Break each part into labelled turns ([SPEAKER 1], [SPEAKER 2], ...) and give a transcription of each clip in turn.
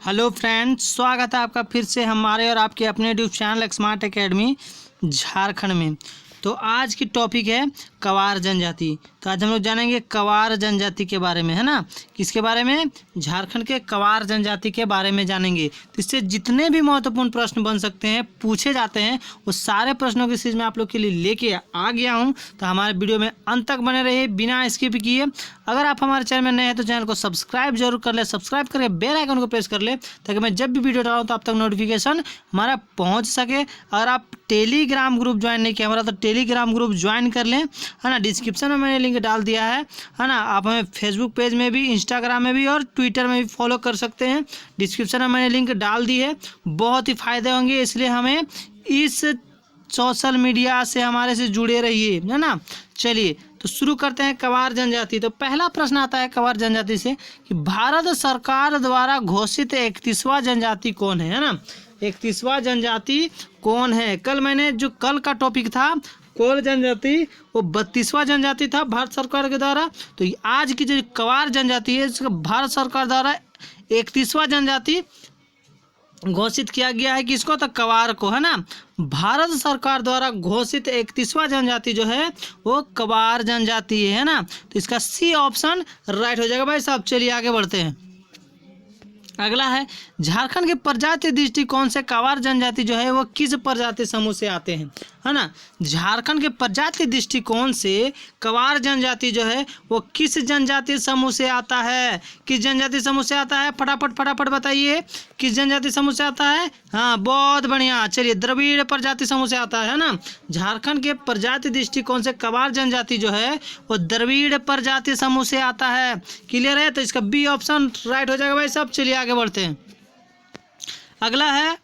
[SPEAKER 1] Hello friends, स्वागत है आपका फिर से हमारे और आपके अपने YouTube channel smart academy Jharkhand में। तो आज की टॉपिक है कवार जनजाति। तो आज हम लोग जानेंगे कवार जनजाति के बारे में, है ना। किसके बारे में? झारखंड के कवार जनजाति के बारे में जानेंगे। तो इससे जितने भी महत्वपूर्ण प्रश्न बन सकते हैं, पूछे जाते हैं, वो सारे प्रश्नों की सीरीज मैं आप लोग के लिए लेके आ गया हूँ। तो हमारे वीडियो में अंत तक बने रहिए बिना स्किप किए। अगर आप हमारे चैनल में नए हैं तो चैनल को सब्सक्राइब जरूर कर ले, सब्सक्राइब करके बेल आइकन को प्रेस कर ले ताकि मैं जब भी वीडियो डालूँ तो आप तक नोटिफिकेशन हमारा पहुंच सके। अगर आप टेलीग्राम ग्रुप ज्वाइन नहीं किया हमारा तो टेलीग्राम ग्रुप ज्वाइन कर लें, है ना। डिस्क्रिप्शन में मैंने लिंक डाल दिया है ना। आप हमें फेसबुक पेज में भी, इंस्टाग्राम में भी और ट्विटर में भी फॉलो कर सकते हैं। डिस्क्रिप्शन में मैंने लिंक डाल दी है। बहुत ही फ़ायदे होंगे, इसलिए हमें इस सोशल मीडिया से हमारे से जुड़े रहिए, है ना। चलिए तो शुरू करते हैं कवार जनजाति। तो पहला प्रश्न आता है कवार जनजाति से कि भारत सरकार द्वारा घोषित 31वां जनजाति कौन है ना। 31वां जनजाति कौन है? कल का टॉपिक था कोल जनजाति, वो 32वां जनजाति था भारत सरकार के द्वारा। तो आज की जो कवार जनजाति है इसका भारत सरकार द्वारा 31वां जनजाति घोषित किया गया है। किसको? तो कवार को, है ना। भारत सरकार द्वारा घोषित 31वां जनजाति जो है वो कवार जनजाति है ना। तो इसका सी ऑप्शन राइट हो जाएगा भाई साहब। चलिए आगे बढ़ते हैं। अगला है झारखंड के प्रजातीय दृष्टिकोण से कवार जनजाति जो है वो किस प्रजाति समूह से आते हैं, है ना। झारखंड के प्रजातीय दृष्टिकोण से कवार जनजाति जो है वो किस जनजाति समूह से आता है? किस जनजाति समूह से आता है? फटाफट बताइए, किस जनजाति समूह से आता है? हाँ, बहुत बढ़िया। चलिए, द्रविड़ प्रजाति समूह से आता है ना। झारखंड के प्रजातीय दृष्टिकोण से कवार जनजाति जो है वो द्रविड़ प्रजाति समूह से आता है। क्लियर है? तो इसका बी ऑप्शन राइट हो जाएगा भाई साहब। चलिए आगे बढ़ते हैं। अगला है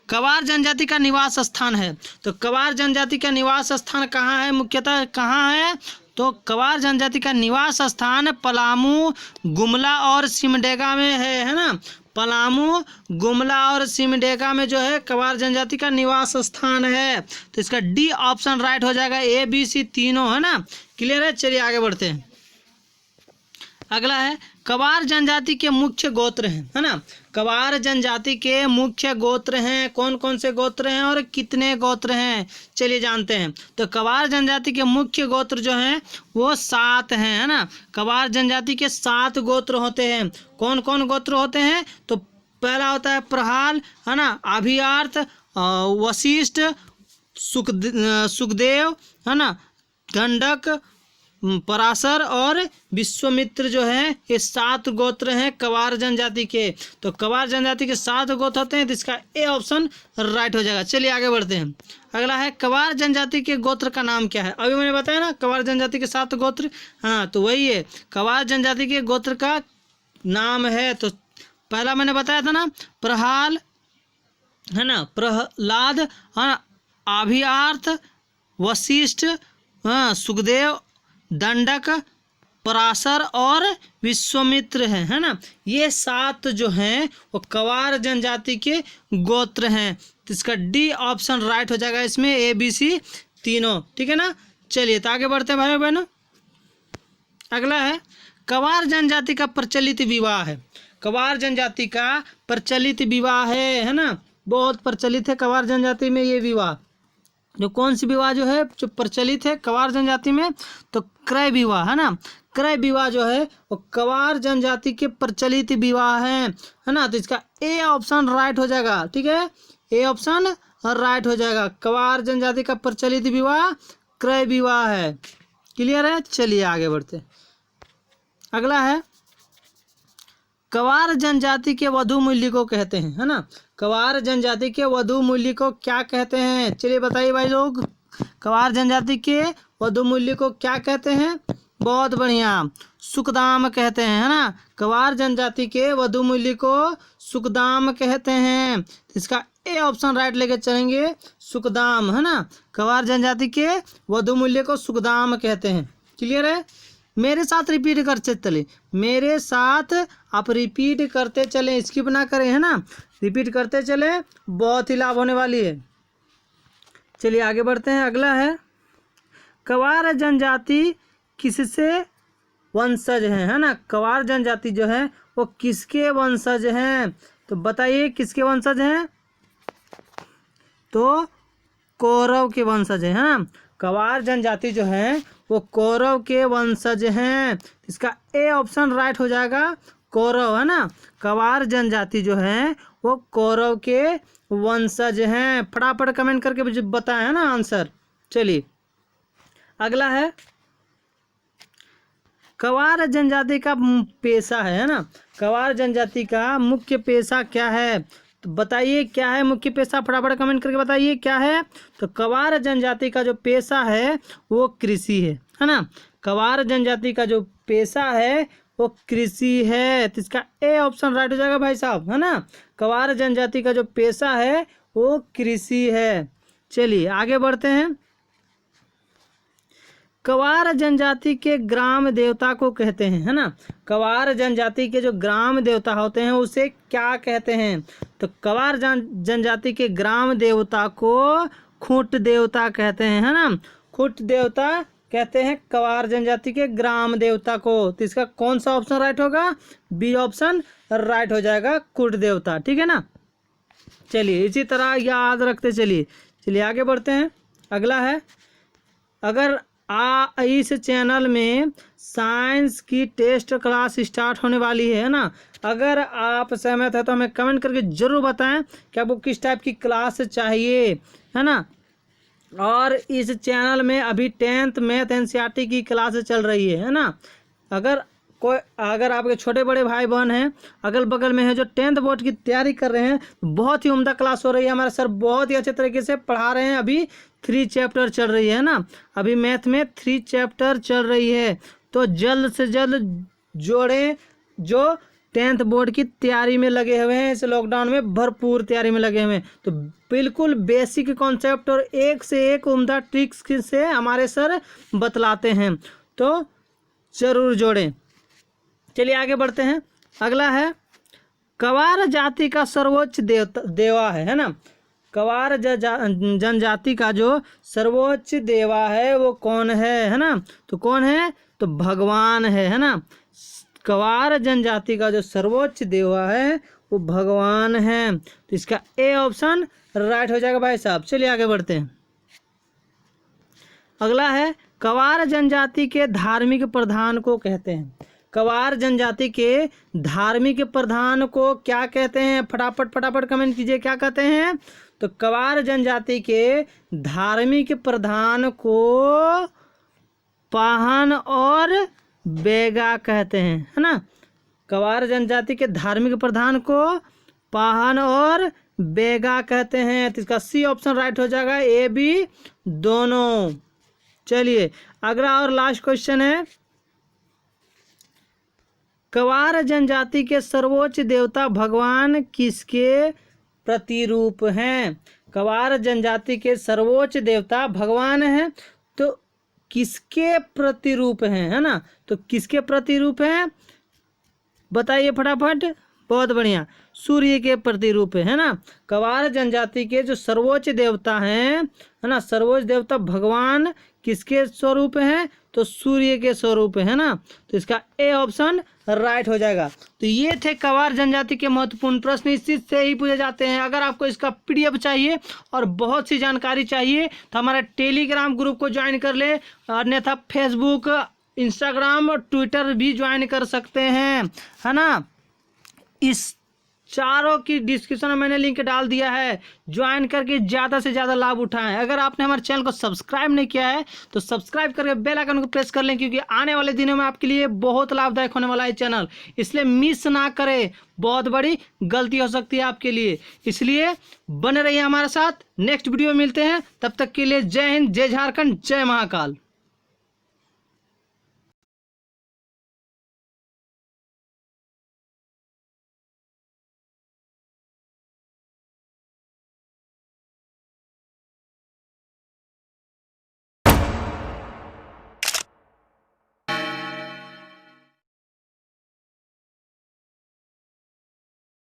[SPEAKER 1] कवार जनजाति का निवास स्थान है। तो कवार जनजाति का निवास स्थान कहाँ है? मुख्यतः कहाँ है? तो कवार जनजाति का निवास स्थान पलामू, गुमला और सिमडेगा में है ना। पलामू, गुमला और सिमडेगा में जो है कवार जनजाति का निवास स्थान है। तो इसका डी ऑप्शन राइट हो जाएगा। ए बी सी तीनों, है ना। क्लियर है? चलिए आगे बढ़ते हैं। अगला है कवार जनजाति के मुख्य गोत्र हैं, है ना। कवार जनजाति के मुख्य गोत्र हैं। कौन कौन से गोत्र हैं और कितने गोत्र हैं? चलिए जानते हैं। तो कवार जनजाति के मुख्य गोत्र जो हैं वो 7 हैं, है ना। कवार जनजाति के 7 गोत्र होते हैं। कौन कौन गोत्र होते हैं? तो पहला होता है प्रहाल, है ना, अभियार्थ, वशिष्ठ, सुखदेव, है ना, गंडक, पराशर और विश्वामित्र जो है ये 7 गोत्र हैं कवार जनजाति के। तो कवार जनजाति के 7 गोत्र होते हैं। तो इसका ए ऑप्शन राइट हो जाएगा। चलिए आगे बढ़ते हैं। अगला है कवार जनजाति के गोत्र का नाम क्या है? अभी मैंने बताया ना कवार जनजाति के 7 गोत्र, हाँ, तो वही है। कवार जनजाति के गोत्र का नाम है। तो पहला मैंने बताया था ना प्रहाल, है ना, प्रहलाद, है ना, अभियार्थ, वशिष्ठ, हाँ, सुखदेव, दंडक, पराशर और विश्वामित्र है ना। ये 7 जो हैं वो कवार जनजाति के गोत्र हैं। तो इसका डी ऑप्शन राइट हो जाएगा इसमें, ए बी सी तीनों, ठीक है ना। चलिए तो आगे बढ़ते हैं भाइयों बहनों। अगला है कवार जनजाति का प्रचलित विवाह है। कवार जनजाति का प्रचलित विवाह है ना। बहुत प्रचलित है कवार जनजाति में ये विवाह। जो कौन सी विवाह जो है जो प्रचलित है कवार जनजाति में? तो क्रय विवाह, है ना। क्रय विवाह जो है वो कवार जनजाति के प्रचलित विवाह है ना। तो इसका ए ऑप्शन राइट हो जाएगा, ठीक है। ए ऑप्शन राइट हो जाएगा। कवार जनजाति का प्रचलित विवाह क्रय विवाह है। क्लियर है? चलिए आगे बढ़ते हैं। अगला है कवार जनजाति के वधु मूल्य को कहते हैं, है ना। कवार जनजाति के वधु मूल्य को क्या कहते हैं? चलिए बताइए भाई लोग, कवार जनजाति के वधु मूल्य को क्या कहते हैं? बहुत बढ़िया, सुखदाम कहते हैं, है ना। कवार जनजाति के वधु मूल्य को सुखदाम कहते हैं। इसका ए ऑप्शन राइट लेके चलेंगे, सुखदाम, है ना। कवार जनजाति के वधु मूल्य को सुखदाम कहते हैं। क्लियर है? मेरे साथ रिपीट करते चले, मेरे साथ आप रिपीट करते चलें, स्किप ना करें, है ना। रिपीट करते चले, बहुत ही लाभ होने वाली है। चलिए आगे बढ़ते हैं। अगला है कवार जनजाति किससे वंशज हैं, है ना। कवार जनजाति जो है वो किसके वंशज हैं? तो बताइए किसके वंशज हैं? तो कौरव के वंशज है ना। कवार जनजाति जो है वो कौरव के वंशज हैं। इसका ए ऑप्शन राइट हो जाएगा, कौरव है ना। कवार जनजाति जो है वो कौरव के वंशज हैं। फटाफट कमेंट करके मुझे बताएं है ना आंसर। चलिए अगला है, कवार जनजाति का पेशा है ना। कवार जनजाति का मुख्य पेशा क्या है? तो बताइए क्या है मुख्य पेशा, फटाफट कमेंट करके बताइए क्या है। तो कवार जनजाति का जो पेशा है वो कृषि है ना। कवार जनजाति का जो पेशा है वो कृषि है। तो इसका ए ऑप्शन राइट हो जाएगा भाई साहब, है ना। कवार जनजाति का जो पेशा है वो कृषि है। चलिए आगे बढ़ते हैं। कवार जनजाति के ग्राम देवता को कहते हैं, है ना। कवार जनजाति के जो ग्राम देवता होते हैं उसे क्या कहते हैं? तो कवार जनजाति के ग्राम देवता को खूंट देवता कहते हैं, है ना। खूंट देवता कहते हैं कवार जनजाति के ग्राम देवता को। तो इसका कौन सा ऑप्शन राइट होगा? बी ऑप्शन राइट हो जाएगा, खूंट देवता, ठीक है ना। चलिए इसी तरह याद रखते चलिए आगे बढ़ते हैं। अगला है, अगर इस चैनल में साइंस की टेस्ट क्लास स्टार्ट होने वाली है ना। अगर आप सहमत है तो हमें कमेंट करके ज़रूर बताएं कि आपको किस टाइप की क्लास चाहिए, है ना। और इस चैनल में अभी 10th मैथ NCERT की क्लास चल रही है ना। अगर आपके छोटे बड़े भाई बहन हैं अगल बगल में है जो 10th बोर्ड की तैयारी कर रहे हैं, बहुत ही उम्दा क्लास हो रही है। हमारे सर बहुत ही अच्छे तरीके से पढ़ा रहे हैं। अभी 3 चैप्टर चल रही है ना। अभी मैथ में 3 चैप्टर चल रही है। तो जल्द से जल्द जोड़ें जो 10th बोर्ड की तैयारी में लगे हुए हैं, इस लॉकडाउन में भरपूर तैयारी में लगे हुए हैं। तो बिल्कुल बेसिक कॉन्सेप्ट और एक से एक उम्दा ट्रिक्स से हमारे सर बतलाते हैं, तो ज़रूर जोड़ें। चलिए आगे बढ़ते हैं। अगला है, कवार जाति का सर्वोच्च देवा है ना। कवार जनजाति का जो सर्वोच्च देवा है वो कौन है ना। तो कौन है? तो भगवान है ना। कवार जनजाति का जो सर्वोच्च देवा है वो भगवान है। तो इसका ए ऑप्शन राइट हो जाएगा भाई साहब। चलिए आगे बढ़ते हैं। अगला है, कवार जनजाति के धार्मिक प्रधान को कहते हैं। कवार जनजाति के धार्मिक प्रधान को क्या कहते हैं? फटाफट कमेंट कीजिए क्या कहते हैं। तो कवार जनजाति के धार्मिक प्रधान को पाहन और बेगा कहते हैं, है ना। कवार जनजाति के धार्मिक प्रधान को पाहन और बेगा कहते हैं। तो इसका सी ऑप्शन राइट हो जाएगा, ए बी दोनों। चलिए अगला और लास्ट क्वेश्चन है, कवार जनजाति के सर्वोच्च देवता भगवान किसके प्रतिरूप हैं? कवार जनजाति के सर्वोच्च देवता भगवान हैं, तो किसके प्रतिरूप हैं, है ना। तो किसके प्रतिरूप हैं बताइए फटाफट। बहुत बढ़िया, सूर्य के प्रतिरूप है ना। कवार जनजाति के जो सर्वोच्च देवता हैं, है ना, सर्वोच्च देवता भगवान किसके स्वरूप हैं? तो सूर्य के स्वरूप है ना। तो इसका ए ऑप्शन राइट हो जाएगा। तो ये थे कवार जनजाति के महत्वपूर्ण प्रश्न, इस चीज से ही पूछे जाते हैं। अगर आपको इसका PDF चाहिए और बहुत सी जानकारी चाहिए तो हमारा टेलीग्राम ग्रुप को ज्वाइन कर ले, अन्यथा फेसबुक, इंस्टाग्राम और ट्विटर भी ज्वाइन कर सकते हैं, है ना। इस चारों की डिस्क्रिप्शन में मैंने लिंक डाल दिया है, ज्वाइन करके ज़्यादा से ज़्यादा लाभ उठाएं। अगर आपने हमारे चैनल को सब्सक्राइब नहीं किया है तो सब्सक्राइब करके बेल आइकन को प्रेस कर लें, क्योंकि आने वाले दिनों में आपके लिए बहुत लाभदायक होने वाला है चैनल, इसलिए मिस ना करें। बहुत बड़ी गलती हो सकती है आपके लिए, इसलिए बने रहिए हमारे साथ। नेक्स्ट वीडियो में मिलते हैं, तब तक के लिए जय हिंद, जय झारखंड, जय महाकाल।